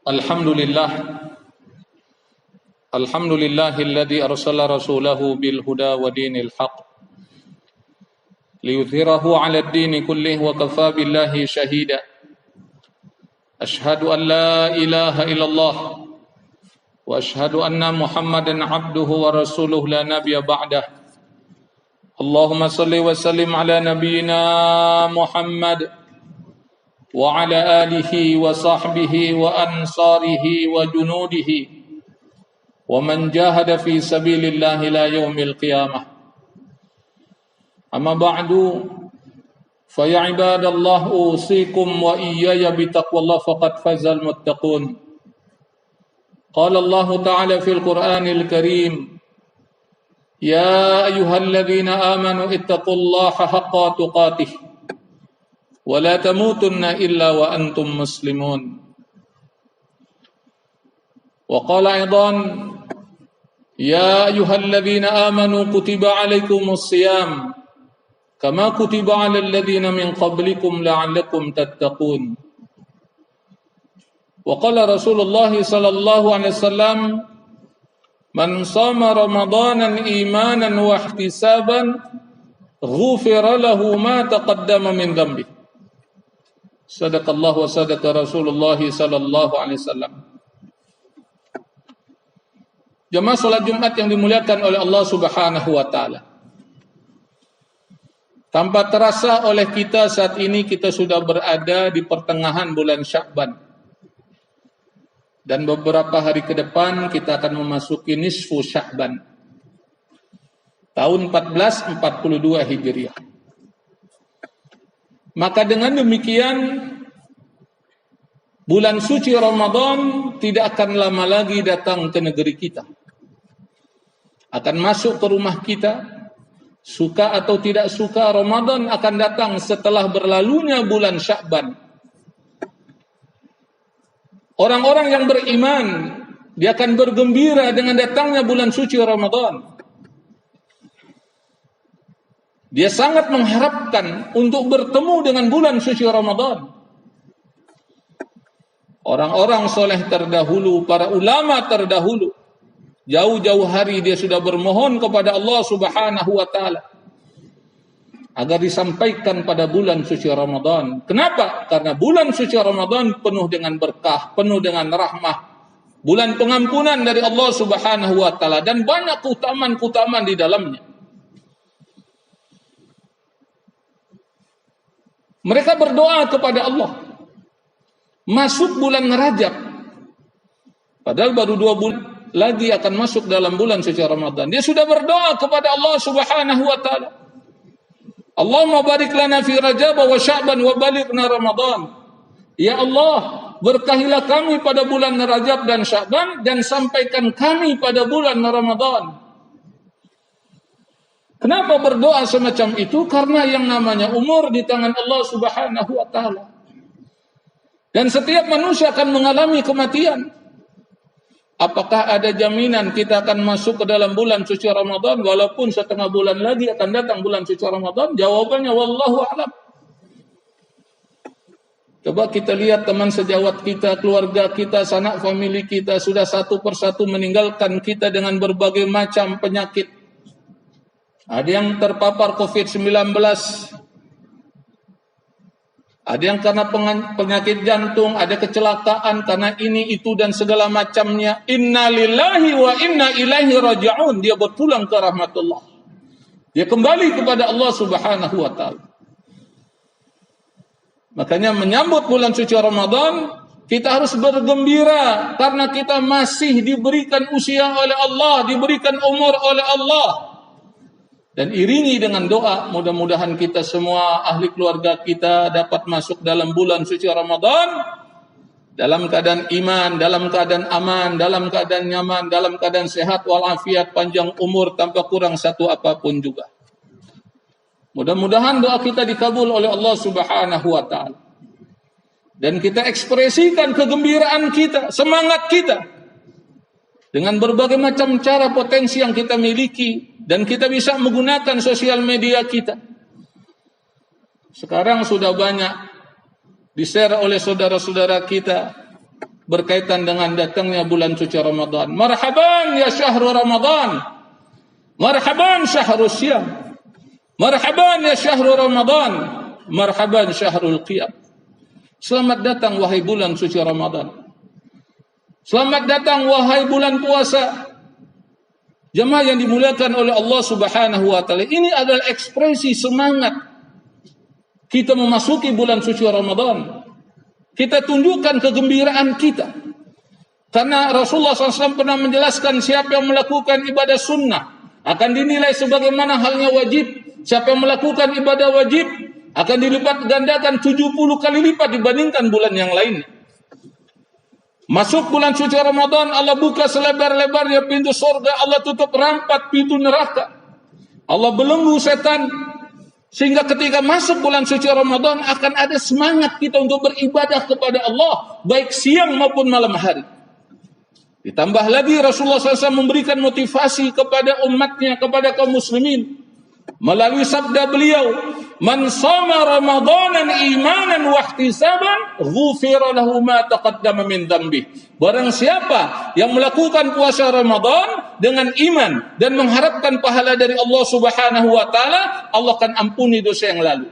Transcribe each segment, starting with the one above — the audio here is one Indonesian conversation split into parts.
Alhamdulillah Alhamdulillahilladzi arsala rasulahu bil huda wa dinil haq liyudhhirahu 'ala ad-dini kullih wa kafaa billahi shahida. Ashhadu an la ilaha illallah wa ashhadu anna Muhammadan 'abduhu wa rasuluhu la nabiyya ba'dah. Allahumma salli wa sallim ala nabiyyina Muhammad wa ala alihi wa sahbihi wa ansarihi wa junudihi wa man jahada fi sabilillahi ila yaumil qiyamah. Amma ba'du, fa ya ibadallah usikum wa iyaya bitaqwallah faqad fazal muttaqun. Qala Allah ta'ala fil Qur'anil Karim, ya ayyuhalladzina amanu ittaqullaha haqqa tuqatih wa la tamutunna illa wa antum muslimun. Wa qala aidan, ya ayyuhalladzina amanu kutiba alaikumus siyam kama kutiba alal ladzina min qablikum la'allakum tattaqun. Wa qala Rasulullah sallallahu alaihi wasallam, man shama ramadanan imanan wa ihtisaban ghufira lahu ma taqaddama min dhanbi. Sadaqallah wa sadaqa Rasulullah sallallahu alaihi wasallam. Jemaah salat Jumat yang dimuliakan oleh Allah Subhanahu wa taala. Tanpa terasa oleh kita saat ini kita sudah berada di pertengahan bulan Sya'ban. Dan beberapa hari ke depan kita akan memasuki nisfu Sya'ban. Tahun 1442 Hijriah. Maka dengan demikian bulan suci Ramadan tidak akan lama lagi datang ke negeri kita. Akan masuk ke rumah kita. Suka atau tidak suka, Ramadan akan datang setelah berlalunya bulan Sya'ban. Orang-orang yang beriman, dia akan bergembira dengan datangnya bulan suci Ramadan. Dia sangat mengharapkan untuk bertemu dengan bulan suci Ramadan. Orang-orang soleh terdahulu, para ulama terdahulu, jauh-jauh hari dia sudah bermohon kepada Allah Subhanahu wa taala agar disampaikan pada bulan suci Ramadan. Kenapa? Karena bulan suci Ramadan penuh dengan berkah, penuh dengan rahmah, bulan pengampunan dari Allah Subhanahu wa taala dan banyak keutamaan-keutamaan di dalamnya. Mereka berdoa kepada Allah. Masuk bulan Rajab. Padahal baru 2 bulan lagi akan masuk dalam bulan suci Ramadan. Dia sudah berdoa kepada Allah Subhanahu wa taala. Allahumma barik lana fi Rajab wa Sya'ban wa balighna Ramadan. Ya Allah, berkahilah kami pada bulan Rajab dan Sya'ban dan sampaikan kami pada bulan Ramadan. Kenapa berdoa semacam itu? Karena yang namanya umur di tangan Allah Subhanahu wa taala. Dan setiap manusia akan mengalami kematian. Apakah ada jaminan kita akan masuk ke dalam bulan suci Ramadan walaupun setengah bulan lagi akan datang bulan suci Ramadan? Jawabannya wallahu a'lam. Coba kita lihat teman sejawat kita, keluarga kita, sanak famili kita sudah satu persatu meninggalkan kita dengan berbagai macam penyakit. Ada yang terpapar COVID-19. Ada yang karena penyakit jantung, ada kecelakaan karena ini, itu, dan segala macamnya. Inna lillahi wa inna ilaihi raji'un. Dia berpulang ke rahmatullah. Dia kembali kepada Allah Subhanahu wa ta'ala. Makanya menyambut bulan suci Ramadan, kita harus bergembira. Karena kita masih diberikan usia oleh Allah, diberikan umur oleh Allah. Dan iringi dengan doa, mudah-mudahan kita semua, ahli keluarga kita dapat masuk dalam bulan suci Ramadan dalam keadaan iman, dalam keadaan aman, dalam keadaan nyaman, dalam keadaan sehat walafiat, panjang umur tanpa kurang satu apapun juga. Mudah-mudahan doa kita dikabul oleh Allah Subhanahu wa taala. Dan kita ekspresikan kegembiraan kita, semangat kita dengan berbagai macam cara potensi yang kita miliki. Dan kita bisa menggunakan sosial media kita. Sekarang sudah banyak di-share oleh saudara-saudara kita berkaitan dengan datangnya bulan suci Ramadan. Marhaban ya syahrul Ramadan. Marhaban syahrul syam. Marhaban ya syahrul Ramadan. Marhaban syahrul qiyam. Selamat datang wahai bulan suci Ramadan. Selamat datang wahai bulan puasa. Jemaah yang dimuliakan oleh Allah Subhanahu wa taala, ini adalah ekspresi semangat kita memasuki bulan suci Ramadan. Kita tunjukkan kegembiraan kita. Karena Rasulullah SAW pernah menjelaskan siapa yang melakukan ibadah sunnah akan dinilai sebagaimana halnya wajib. Siapa yang melakukan ibadah wajib akan dilipat gandakan 70 kali lipat dibandingkan bulan yang lain. Masuk bulan suci Ramadan, Allah buka selebar-lebarnya pintu surga, Allah tutup rampat pintu neraka. Allah belenggu setan, sehingga ketika masuk bulan suci Ramadan akan ada semangat kita untuk beribadah kepada Allah, baik siang maupun malam hari. Ditambah lagi Rasulullah SAW memberikan motivasi kepada umatnya, kepada kaum muslimin, melalui sabda beliau, "Man shama Ramadanan imanan wa ihtisaban, ghufira lahu ma taqaddama min dhanbi." Barang siapa yang melakukan puasa Ramadan dengan iman dan mengharapkan pahala dari Allah Subhanahu wa taala, Allah akan ampuni dosa yang lalu.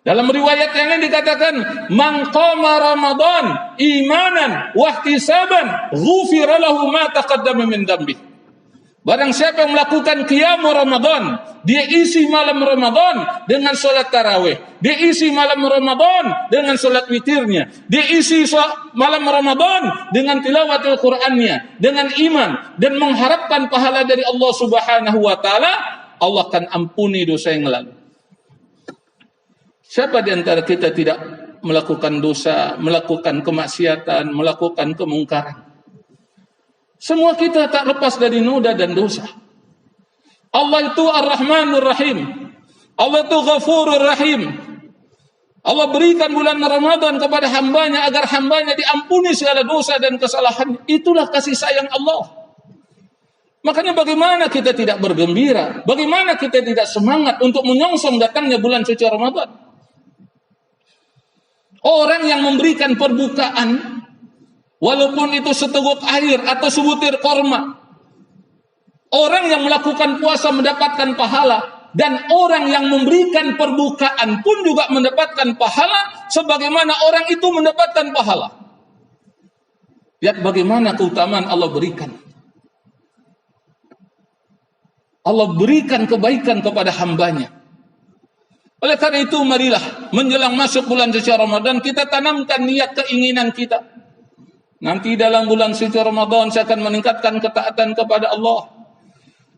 Dalam riwayat yang lain dikatakan, "Man qama Ramadan imanan wa ihtisaban, ghufira lahu ma taqaddama min dhanbi." Barang siapa yang melakukan qiyam Ramadan, dia isi malam Ramadan dengan solat tarawih, dia isi malam Ramadan dengan solat witirnya, dia isi malam Ramadan dengan tilawatul Qur'annya, dengan iman dan mengharapkan pahala dari Allah Subhanahu wa taala, Allah akan ampuni dosa yang lalu. Siapa di antara kita tidak melakukan dosa, melakukan kemaksiatan, melakukan kemungkaran? Semua kita tak lepas dari noda dan dosa. Allah itu Ar-Rahmanur Rahim. Allah itu Ghafurur Rahim. Allah berikan bulan Ramadan kepada hambanya agar hambanya diampuni segala dosa dan kesalahan. Itulah kasih sayang Allah. Makanya bagaimana kita tidak bergembira? Bagaimana kita tidak semangat untuk menyongsong datangnya bulan suci Ramadan? Orang yang memberikan perbukaan, walaupun itu seteguk air atau sebutir korma. Orang yang melakukan puasa mendapatkan pahala. Dan orang yang memberikan perbukaan pun juga mendapatkan pahala. Sebagaimana orang itu mendapatkan pahala. Lihat bagaimana keutamaan Allah berikan. Allah berikan kebaikan kepada hambanya. Oleh karena itu marilah menjelang masuk bulan suci Ramadan kita tanamkan niat keinginan kita. Nanti dalam bulan suci Ramadan saya akan meningkatkan ketaatan kepada Allah.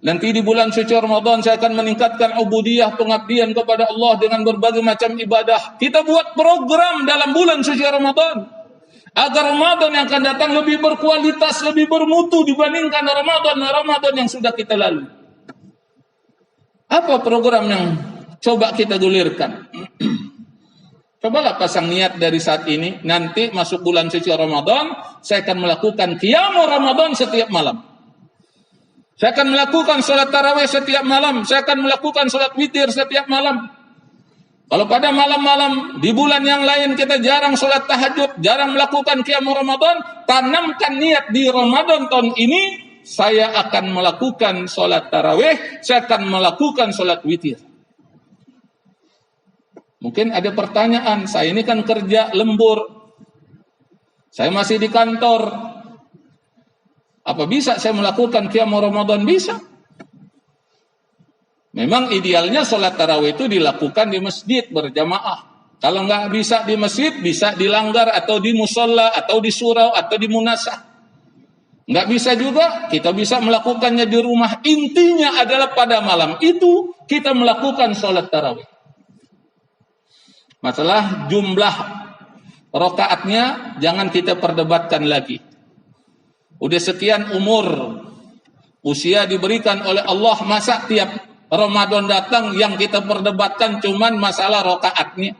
Nanti di bulan suci Ramadan saya akan meningkatkan ubudiyah, pengabdian kepada Allah dengan berbagai macam ibadah. Kita buat program dalam bulan suci Ramadan. Agar Ramadan yang akan datang lebih berkualitas, lebih bermutu dibandingkan Ramadan yang sudah kita lalui. Apa program yang coba kita gulirkan? Cobalah pasang niat dari saat ini, nanti masuk bulan suci Ramadan, saya akan melakukan qiyam Ramadan setiap malam. Saya akan melakukan salat tarawih setiap malam, saya akan melakukan salat witir setiap malam. Kalau pada malam-malam di bulan yang lain kita jarang salat tahajud, jarang melakukan qiyam Ramadan, tanamkan niat di Ramadan tahun ini, saya akan melakukan salat tarawih, saya akan melakukan salat witir. Mungkin ada pertanyaan, saya ini kan kerja lembur, saya masih di kantor, apa bisa saya melakukan qiyam Ramadan? Bisa. Memang idealnya sholat tarawih itu dilakukan di masjid berjamaah. Kalau nggak bisa di masjid, bisa di langgar atau di musola atau di surau atau di munasah. Nggak bisa juga, kita bisa melakukannya di rumah. Intinya adalah pada malam itu kita melakukan sholat tarawih. Masalah jumlah rakaatnya jangan kita perdebatkan lagi. Udah sekian umur usia diberikan oleh Allah, masa tiap Ramadan datang yang kita perdebatkan cuman masalah rakaatnya.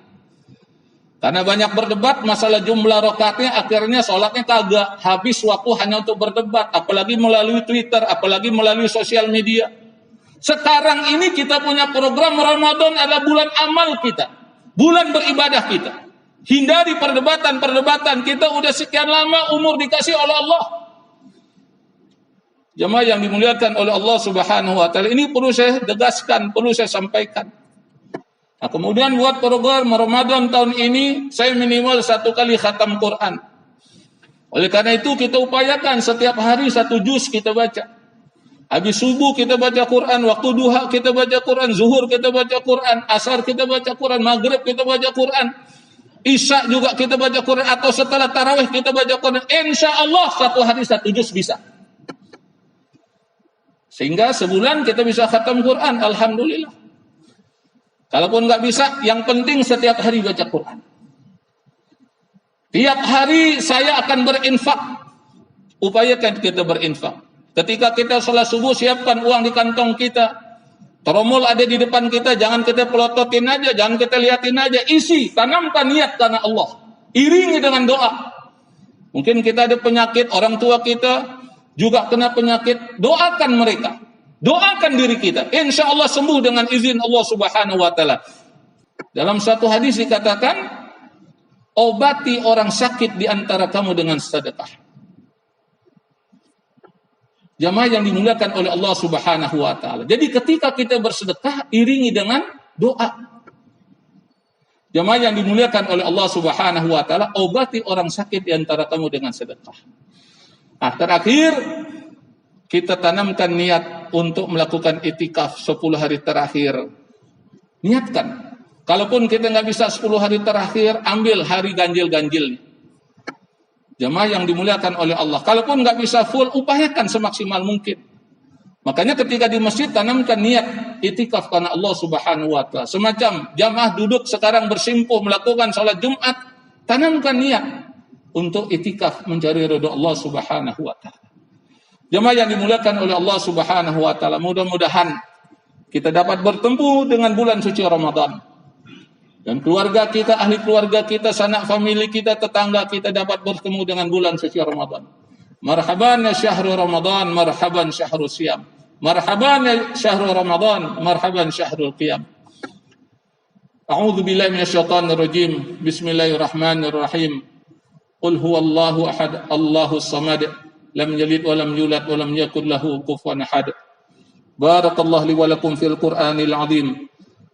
Karena banyak berdebat masalah jumlah rakaatnya, akhirnya sholatnya kagak, habis waktu hanya untuk berdebat, apalagi melalui Twitter, apalagi melalui sosial media. Sekarang ini kita punya program Ramadan adalah bulan amal kita. Bulan beribadah kita. Hindari perdebatan-perdebatan. Kita udah sekian lama umur dikasih oleh Allah. Jemaah yang dimuliakan oleh Allah Subhanahu wa taala, ini perlu saya tegaskan, perlu saya sampaikan. Nah, kemudian buat program Ramadan tahun ini saya minimal 1 kali khatam Quran. Oleh karena itu kita upayakan setiap hari 1 juz kita baca. Habis subuh kita baca Quran, waktu duha kita baca Quran, zuhur kita baca Quran, asar kita baca Quran, maghrib kita baca Quran. Isya juga kita baca Quran, atau setelah tarawih kita baca Quran. Insya Allah 1 hari 1 juz bisa. Sehingga sebulan kita bisa khatam Quran, alhamdulillah. Kalaupun nggak bisa, yang penting setiap hari baca Quran. Tiap hari saya akan berinfak. Upayakan kita berinfak. Ketika kita sholat subuh, siapkan uang di kantong kita. Tromol ada di depan kita, jangan kita pelototin aja, jangan kita liatin aja. Isi, tanamkan niat karena Allah. Iringi dengan doa. Mungkin kita ada penyakit, orang tua kita juga kena penyakit, doakan mereka. Doakan diri kita. Insya Allah sembuh dengan izin Allah Subhanahu wa taala. Dalam satu hadis dikatakan, obati orang sakit di antara kamu dengan sedekah. Jamaah yang dimuliakan oleh Allah Subhanahu wa taala. Jadi ketika kita bersedekah, iringi dengan doa. Jamaah yang dimuliakan oleh Allah Subhanahu wa taala, obati orang sakit di antara kamu dengan sedekah. Nah, terakhir kita tanamkan niat untuk melakukan itikaf 10 hari terakhir. Niatkan. Kalaupun kita nggak bisa 10 hari terakhir, ambil hari ganjil-ganjil. Jamaah yang dimuliakan oleh Allah. Kalaupun nggak bisa full, upayakan semaksimal mungkin. Makanya ketika di masjid tanamkan niat itikaf karena Allah Subhanahu wa taala. Semacam jamaah duduk sekarang bersimpuh melakukan salat Jumat, tanamkan niat untuk itikaf mencari ridha Allah Subhanahu wa taala. Jamaah yang dimuliakan oleh Allah Subhanahu wa taala, mudah-mudahan kita dapat bertemu dengan bulan suci Ramadan. Dan keluarga kita, ahli keluarga kita, sanak famili kita, tetangga kita dapat bertemu dengan bulan suci Ramadan. Marhaban ya syahrul Ramadan, marhaban syahrul siyam. Marhaban ya syahrul Ramadan, marhaban syahrul qiyam. A'udzu billahi minasyaitonir rajim. Bismillahirrahmanirrahim. Qul huwallahu ahad, Allahus samad, lam yalid wa lam yulad wa lam yakul lahu kufuwan ahad. Barakallahu li wa lakum fil Qur'anil 'azim.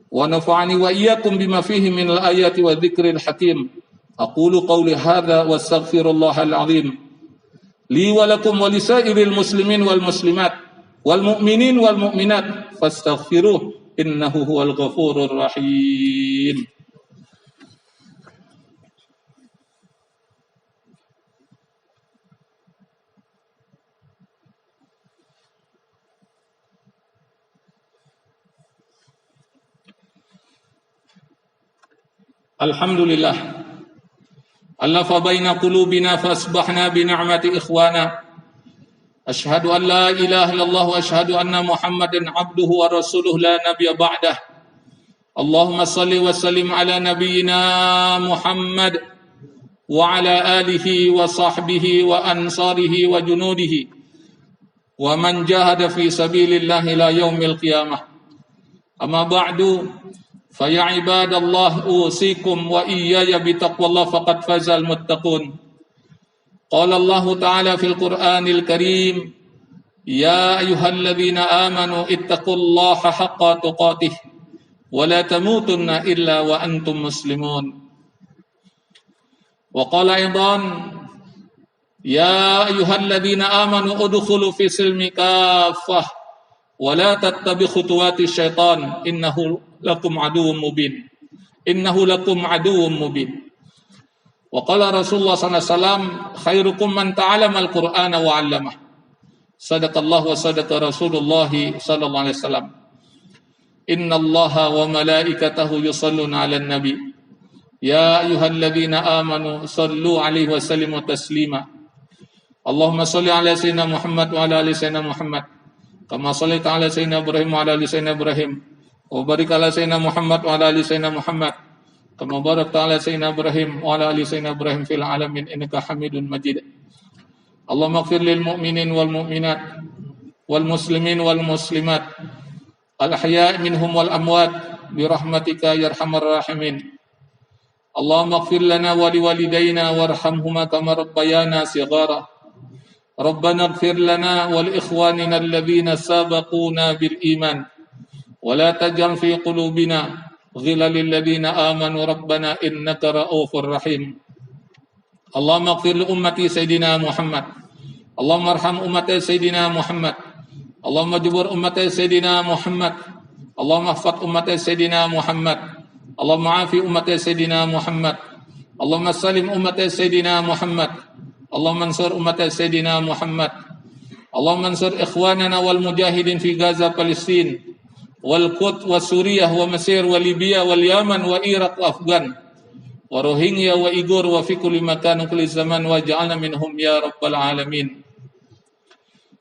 ونفعني وإياكم بما فيه من الآيات والذكر الحكيم أقول قولي هذا واستغفر الله العظيم لي ولكم ولسائر المسلمين والمسلمات والمؤمنين والمؤمنات فاستغفروه إنه هو الغفور الرحيم. Alhamdulillah. Allafa baina qulubina fasbahna bi ni'mati ikhwana. Asyhadu an la ilaha illallah wa asyhadu anna Muhammadan abduhu wa rasuluhu la nabiyya ba'dah. Allahumma salli wa sallim ala nabiyyina Muhammad wa ala alihi wa sahbihi wa ansarihi wa junudihi wa man jahada fi sabilillah ila yaumil qiyamah. Amma ba'du. Faya ibadallah usikum wa iyaya bitaqwallah faqad fazal muttaqun. Qala Allah Ta'ala fil Qur'anil Karim, ya ayyuhalladzina amanu ittaqullaha haqqa tuqatih wa la tamutunna illa wa antum muslimun. Wa qala aidan, ya ayyuhalladzina amanu udkhulu fi silmi kaffah wa la tattabi khutuwati syaitan innahu lakum aduwwum mubin. Innahu lakum aduwwum mubin. Wa qala Rasulullah sallallahu alaihi wasallam, khairukum man ta'allama al-Qur'ana wa 'allamah. Sadaqallahu wa sadaqa Rasulullah sallallahu alaihi wasallam. Innallaha wa malaikatahu yusalluna 'alan nabi. Ya ayyuhalladzina amanu sallu 'alaihi wa sallimu taslima. Allahumma shalli 'ala sayyidina Muhammad wa 'ala ali sayyidina Muhammad. Kama shallaita 'ala sayyidina Ibrahim wa 'ala ali sayyidina Ibrahim. Wa barik ala sayyidina Muhammad wa ala ali sayyidina Muhammad kama barakta ala sayyidina Ibrahim wa ala ali sayyidina Ibrahim fil alamin innaka Hamidun Majid. Allahumma ighfir lil mu'minin wal mu'minat wal muslimin wal muslimat al ahya' minhum wal amwat bi rahmatika ya arhamar rahimin. اللهم اغفر لنا ولوالدينا وارحمهما كما ربيانا صغارا ربنا اغفر لنا ولإخواننا الذين سبقونا بالإيمان ولا تجعل في قلوبنا غلا للذين آمنوا ربنا إنك رؤوف رحيم اللهم اغفر لأمة سيدنا محمد اللهم ارحم أمة سيدنا محمد اللهم اجبر أمة سيدنا محمد اللهم احفظ أمة سيدنا محمد اللهم عافي أمة سيدنا محمد اللهم سلم أمة سيدنا محمد اللهم انصر أمة سيدنا محمد اللهم انصر إخواننا والمجاهدين في غزة فلسطين والقدس وسوريا ومصر وليبيا واليمن وإيراق وأفغان وروهينيا وإيغور وفي كل مكان وكل زمان واجعلنا منهم يا رب العالمين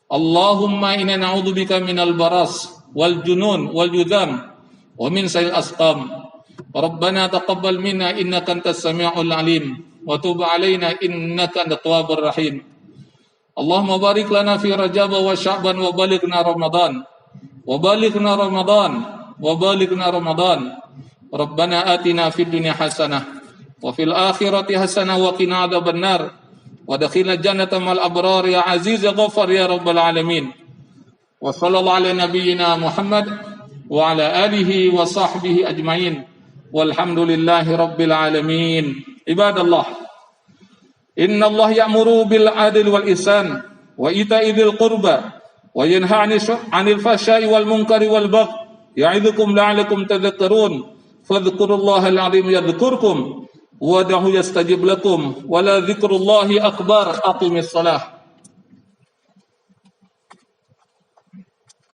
اللهم إنا نعوذ بك من البراس والجنون والجذام ومن سيء الأسقام ربنا تقبل منا إنك أنت السميع العليم وتب علينا إنك أنت التواب الرحيم اللهم بارك لنا في رجب وشعبان وبلغنا رمضان ربنا آتنا في الدنيا حسنة وفي الآخرة حسنة وقنا عذاب النار ودخلنا الجنة مع الأبرار يا عزيز يا غفار يا رب العالمين وصلى الله على نبينا محمد وعلى آله وصحبه أجمعين والحمد لله رب العالمين عباد الله إن الله يأمر بالعدل والإحسان وإيتاء ذي القربى وينهى عن الفحشاء والمنكر والبغي يعظكم لعلكم تذكرون فاذكروا الله العظيم يذكركم وادعوه يستجب لكم ولذكر الله أكبر أقم الصلاة